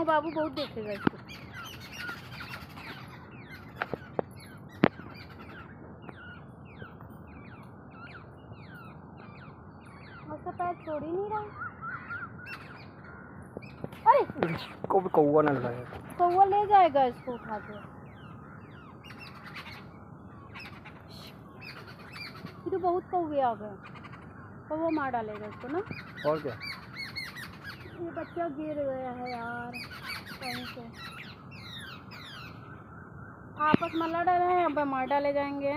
हूँ बाबू, बहुत देखेगा इसको। उसका पैर छोड़ ही नहीं रहा। अरे को भी कौवा ना लाए, कौवा ले जाएगा इसको उठा के। तो बहुत कौवे आ गए, कौवा मार डालेगा इसको ना। और क्या, ये बच्चा गिर गया है यार कहीं से। आपस में लड़ रहे हैं, अब मार डाले जाएंगे।